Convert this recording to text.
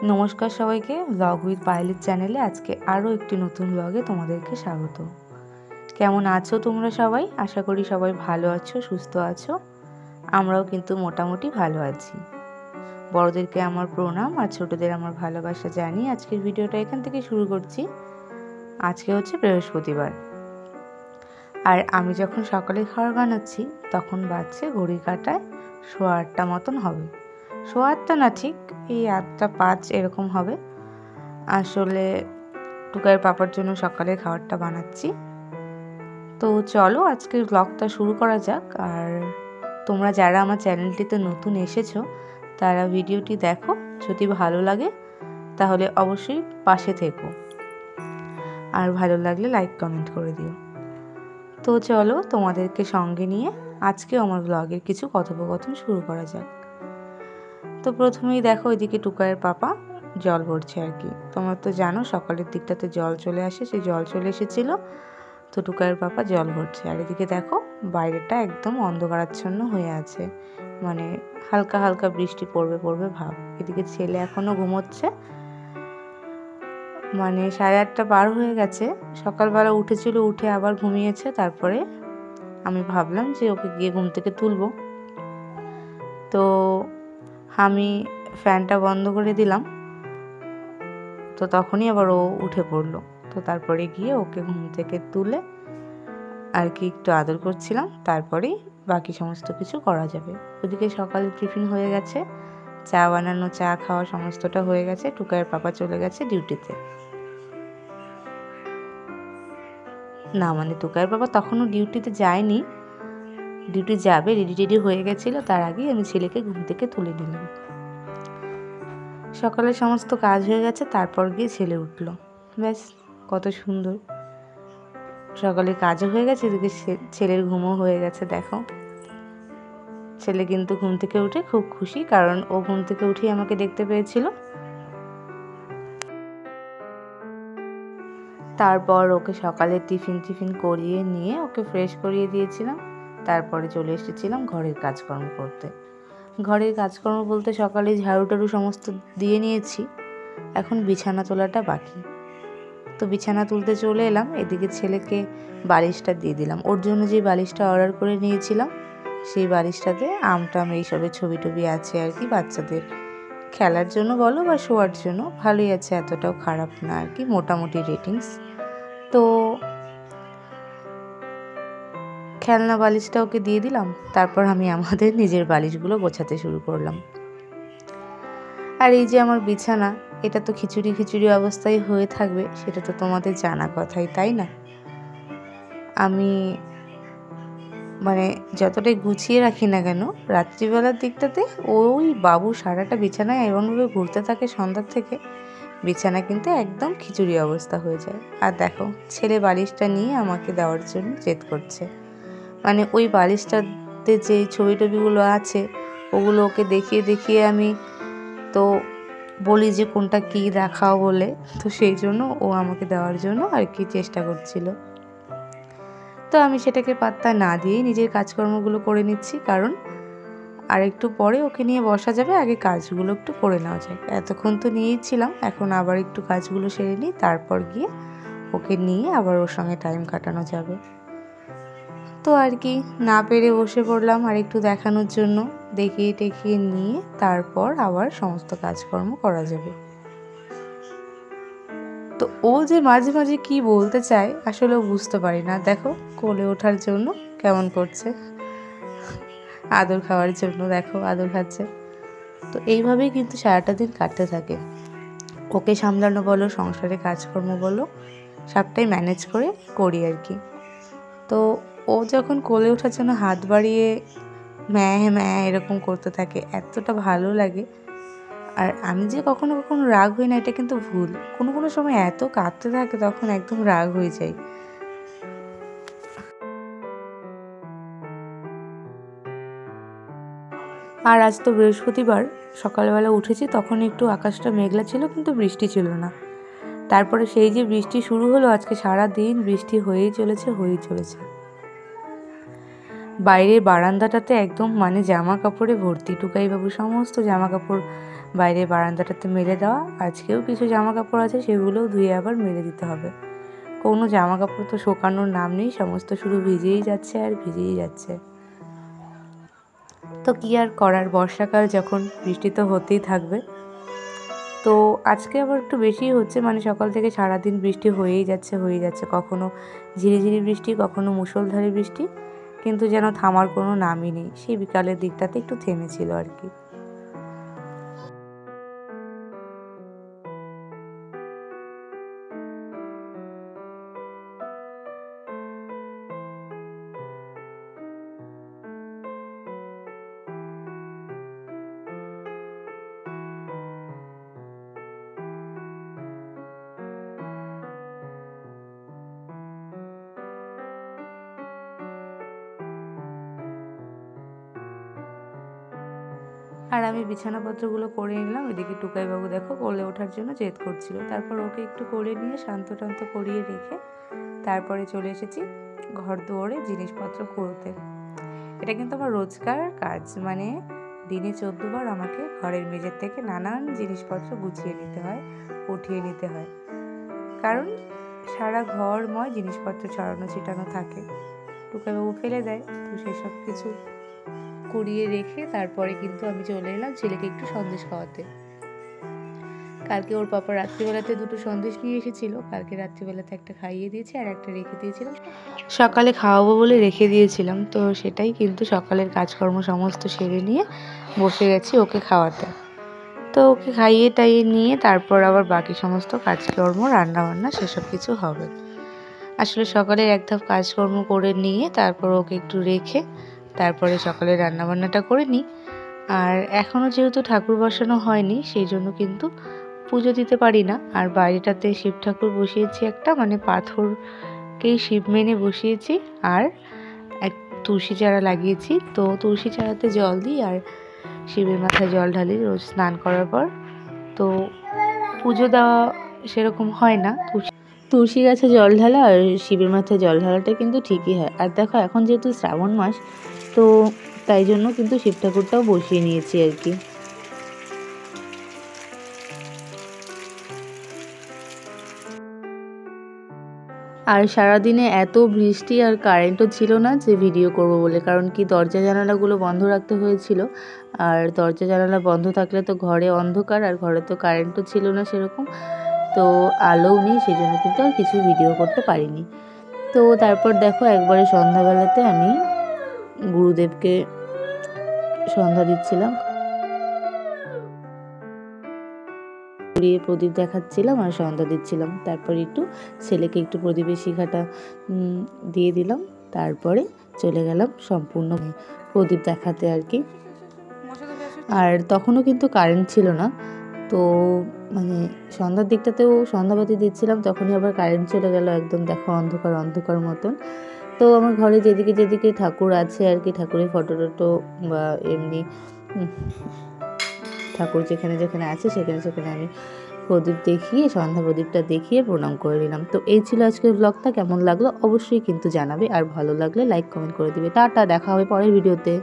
নমস্কার সবাইকে, blog with পায়েলের চ্যানেলে আজকে আরও একটি নতুন ব্লগে তোমাদেরকে স্বাগত। কেমন আছো তোমরা সবাই? আশা করি সবাই ভালো আছো, সুস্থ আছো। আমরাও কিন্তু মোটামুটি ভালো আছি। বড়দেরকে আমার প্রণাম আর ছোটদের আমার ভালোবাসা জানিয়ে আজকের ভিডিওটা এখান থেকে শুরু করছি। আজকে হচ্ছে বৃহস্পতিবার, আর আমি যখন সকালে খাবার বানাচ্ছি তখন বাজছে ঘড়ির কাঁটায় 8:15 মতন হবে। 8:15 না, ঠিক এই 8:05 এরকম হবে। আসলে টুকাইয়ের পাপার জন্য সকালে খাবারটা বানাচ্ছি। তো চলো আজকের ব্লগটা শুরু করা যাক। আর তোমরা যারা আমার চ্যানেলটিতে নতুন এসেছো তারা ভিডিওটি দেখো, যদি ভালো লাগে তাহলে অবশ্যই পাশে থেকো, আর ভালো লাগলে লাইক কমেন্ট করে দিও। তো চলো তোমাদেরকে সঙ্গে নিয়ে আজকেও আমার ব্লগের কিছু কথোপকথন শুরু করা যাক। তো প্রথমেই দেখো এদিকে টুকাইয়ের পাপা জল ভরছে আর কি। তোমরা তো জানো সকালের দিকটাতে জল চলে আসে, সেই জল চলে এসেছিলো, তো টুকাইয়ের পাপা জল ভরছে। আর এদিকে দেখো বাইরেটা একদম অন্ধকারাচ্ছন্ন হয়ে আছে, মানে হালকা হালকা বৃষ্টি পড়বে পড়বে ভাব। এদিকে ছেলে এখনো ঘুমোচ্ছে, মানে 8:30 পার হয়ে গেছে। সকালবেলা উঠেছিল, উঠে আবার ঘুমিয়েছে। তারপরে আমি ভাবলাম যে ওকে গিয়ে ঘুম থেকে তুলবো, তো আমি ফ্যানটা বন্ধ করে দিলাম। তো তখনই আবার ও উঠে পড়লো। তো তারপরে গিয়ে ওকে ঘুম থেকে তুলে আর কি একটু আদর করছিলাম, তারপরেই বাকি সমস্ত কিছু করা যাবে। ওদিকে সকালে টিফিন হয়ে গেছে, চা বানানো, চা খাওয়া সমস্তটা হয়ে গেছে। টুকাইয়ের পাপা চলে গেছে ডিউটিতে। না মানে টুকাইয়ের পাপা তখনও ডিউটিতে যায়নি, ডিউটি যাবে, রেডি হয়ে গেছিলো। তার আগেই আমি ছেলেকে ঘুম থেকে তুলে নিলাম। সকালে সমস্ত কাজ হয়ে গেছে, তারপর গিয়ে ছেলে উঠলো। ব্যাস, কত সুন্দর। সকালে কাজও হয়ে গেছে, এদিকে ছেলের ঘুমও হয়ে গেছে। দেখো ছেলে কিন্তু ঘুম থেকে উঠে খুব খুশি, কারণ ও ঘুম থেকে উঠেই আমাকে দেখতে পেয়েছিল। তারপর ওকে সকালে টিফিন করিয়ে নিয়ে ওকে ফ্রেশ করিয়ে দিয়েছিলাম। তারপরে চলে এসেছিলাম ঘরের কাজকর্ম করতে। ঘরের কাজকর্ম বলতে সকালে ঝাড়ু টাড়ু সমস্ত দিয়ে নিয়েছি, এখন বিছানা তোলাটা বাকি। তো বিছানা তুলতে চলে এলাম। এদিকে ছেলেকে বালিশটা দিয়ে দিলাম। ওর জন্য যে বালিশটা অর্ডার করে নিয়েছিলাম, সেই বালিশটাতে আমটাম এইসবের ছবি টবি আছে আর কি, বাচ্চাদের খেলার জন্য বলো বা শোয়ার জন্য ভালোই আছে, এতটাও খারাপ না আর কি, মোটামুটি রেটিংস। তো খেলনা বালিশটা ওকে দিয়ে দিলাম। তারপর আমি আমাদের নিজের বালিশগুলো গোছাতে শুরু করলাম। আর এই যে আমার বিছানা, এটা তো খিচুড়ি অবস্থায় হয়ে থাকবে, সেটা তো তোমাদের জানা কথাই, তাই না? আমি মানে যতটাই গুছিয়ে রাখি না কেন, রাত্রিবেলার দিকটাতে ওই বাবু সারাটা বিছানায় এমনভাবে ঘুরতে থাকে সন্ধ্যার থেকে, বিছানা কিন্তু একদম খিচুড়ি অবস্থা হয়ে যায়। আর দেখো ছেলে বালিশটা নিয়ে আমাকে দেওয়ার জন্য জেদ করছে, মানে ওই বালিশটাতে যে ছবি টবিগুলো আছে ওগুলো ওকে দেখিয়ে আমি তো বলি যে কোনটা কী দেখাও বলে, তো সেই জন্য ও আমাকে দেওয়ার জন্য আর কি চেষ্টা করছিল। তো আমি সেটাকে পাত্তা না দিয়েই নিজের কাজকর্মগুলো করে নিচ্ছি, কারণ আর একটু পরে ওকে নিয়ে বসা যাবে, আগে কাজগুলো একটু করে নেওয়া যায়। এতক্ষণ তো নিয়েছিলাম, এখন আবার একটু কাজগুলো সেরে নিই, তারপর গিয়ে ওকে নিয়ে আবার ওর সঙ্গে টাইম কাটানো যাবে। তো আর কি না পেরে বসে পড়লাম আর একটু দেখানোর জন্য, দেখিয়ে টেকিয়ে নিয়ে তারপর আবার সমস্ত কাজকর্ম করা যাবে। তো ও যে মাঝে মাঝে কি বলতে চায় আসলে বুঝতে পারি না। দেখো কোলে ওঠার জন্য কেমন করছে, আদর খাওয়ার জন্য দেখো আদর খাচ্ছে। তো এইভাবেই কিন্তু সারাটা দিন কাটতে থাকে। ওকে সামলানো বলো, সংসারে কাজকর্ম বলো, সবটাই ম্যানেজ করে করি আর কি। তো ও যখন কোলে ওঠার জন্য হাত বাড়িয়ে ম্যাঁ এরকম করতে থাকে, এতটা ভালো লাগে। আর আমি যে কখনো রাগ হই না এটা কিন্তু ভুল, কোনো সময় এত কাঁদতে থাকে তখন একদম রাগ হয়ে যায়। আর আজ তো বৃহস্পতিবার, সকালবেলা উঠেছি তখন একটু আকাশটা মেঘলা ছিল, কিন্তু বৃষ্টি ছিল না। তারপরে সেই যে বৃষ্টি শুরু হলো, আজকে সারা দিন বৃষ্টি হয়েই চলেছে। বাইরের বারান্দাটাতে একদম মানে জামা কাপড়ে ভর্তি, টুকাইবাবু সমস্ত জামা কাপড় বাইরে বারান্দাটাতে মেলে দেওয়া। আজকেও কিছু জামা কাপড় আছে, সেগুলোও ধুয়ে আবার মেলে দিতে হবে। কোনো জামা কাপড় তো শোকানোর নাম নেই, সমস্ত শুধু ভিজেই যাচ্ছে আর ভিজেই যাচ্ছে। তো কী আর করার, বর্ষাকাল যখন, বৃষ্টি তো হতেই থাকবে। তো আজকে আবার একটু বেশিই হচ্ছে, মানে সকাল থেকে সারাদিন বৃষ্টি হয়েই যাচ্ছে। কখনো ঝিরিঝিরি বৃষ্টি, কখনো মুষলধারে বৃষ্টি, কিন্তু যেন থামার কোনো নামই নেই। সেই বিকালের দিকটাতে একটু থেমেছিল আর কি। আর আমি বিছানাপত্রগুলো করে নিলাম। এদিকে টুকাইবাবু দেখো কোলে ওঠার জন্য জেদ করছিল। তারপর ওকে একটু কোলে নিয়ে শান্ত করিয়ে রেখে তারপরে চলে এসেছি ঘর দুয়ারে জিনিসপত্র কুড়োতে। এটা কিন্তু আমার রোজকার কাজ, মানে দিনে 14 বার আমাকে ঘরের মেঝের থেকে নানান জিনিসপত্র গুছিয়ে নিতে হয়, উঠিয়ে নিতে হয়। কারণ সারা ঘরময় জিনিসপত্র ছড়ানো ছিটানো থাকে, টুকাইবাবু ফেলে দেয়। তো সেসব কিছু কুড়িয়ে রেখে তারপরে কিন্তু আমি চলে এলাম ছেলেকে একটু সন্দেশ খাওয়াতে। কালকে ওর পাপা রাত্রিবেলাতে 2টো সন্দেশ নিয়ে এসেছিল। কালকে রাত্রিবেলাতে একটা খাইয়ে দিয়েছি আর একটা রেখে দিয়েছিলাম, সকালে খাওয়াবো বলে রেখে দিয়েছিলাম। তো সেটাই কিন্তু সকালের কাজকর্ম সমস্ত সেরে নিয়ে বসে গেছি ওকে খাওয়াতে। তো ওকে খাইয়ে টাইয়ে নিয়ে তারপর আবার বাকি সমস্ত কাজকর্ম, রান্নাবান্না সেসব কিছু হবে। আসলে সকালের এক ধাপ কাজকর্ম করে নিয়ে তারপর ওকে একটু রেখে তারপরে সকালে রান্নাবান্নাটা করে নিই। আর এখনও যেহেতু ঠাকুর বসানো হয়নি, সেই জন্য কিন্তু পুজো দিতে পারি না। আর বাইরেটাতে শিব ঠাকুর বসিয়েছি একটা, মানে পাথরকেই শিব মেনে বসিয়েছি। আর এক তুলসী চারা লাগিয়েছি। তো তুলসী চারাতে জল দিই আর শিবের মাথায় জল ঢালি রোজ স্নান করার পর। তো পুজো দেওয়া সেরকম হয় না, তুলসী গাছে জল ঢালা আর শিবের মাথায় জল ঢালাটা কিন্তু ঠিকই হয়। আর দেখো এখন যেহেতু শ্রাবণ মাস, তো তাই জন্য কিন্তু শিব ঠাকুরটাও বসিয়ে নিয়েছি আর কি। আর সারাদিনে এত বৃষ্টি আর কারেন্টও ছিল না যে ভিডিও করব বলে, কারণ কি দরজা জানালাগুলো বন্ধ রাখতে হয়েছিল। আর দরজা জানালা বন্ধ থাকলে তো ঘরে অন্ধকার, আর ঘরে তো কারেন্টও ছিল না সেরকম, তো আলোও নেই, সেই জন্য কিন্তু আর কিছু ভিডিও করতে পারিনি। তো তারপর দেখো একবারে সন্ধ্যাবেলাতে আমি গুরুদেবকে সন্ধ্যা দিচ্ছিলাম, প্রদীপ দেখাচ্ছিলাম আর সন্ধ্যা দিচ্ছিলাম। তারপর একটু ছেলেকে একটু প্রদীপের শিখাটা দিয়ে দিলাম। তারপরে চলে গেলাম সম্পূর্ণ প্রদীপ দেখাতে আর কি। আর তখনও কিন্তু কারেন্ট ছিল না, তো মানে সন্ধ্যার দিকটাতেও সন্ধ্যাবাতি দিচ্ছিলাম, তখনই আবার কারেন্ট চলে গেল, একদম দেখো অন্ধকার মতন। তো আমার ঘরে যেদিকে ঠাকুর আছে আর কি, ঠাকুরের ফটো বা এমনি ঠাকুর যেখানে আছে সেখানে আমি প্রদীপ দেখিয়ে, সন্ধ্যা প্রদীপটা দেখিয়ে প্রণাম করে নিলাম। তো এই ছিল আজকের ব্লগটা। কেমন লাগলো অবশ্যই কিন্তু জানাবে, আর ভালো লাগলে লাইক কমেন্ট করে দিবে। টাটা, দেখা হবে পরের ভিডিওতে।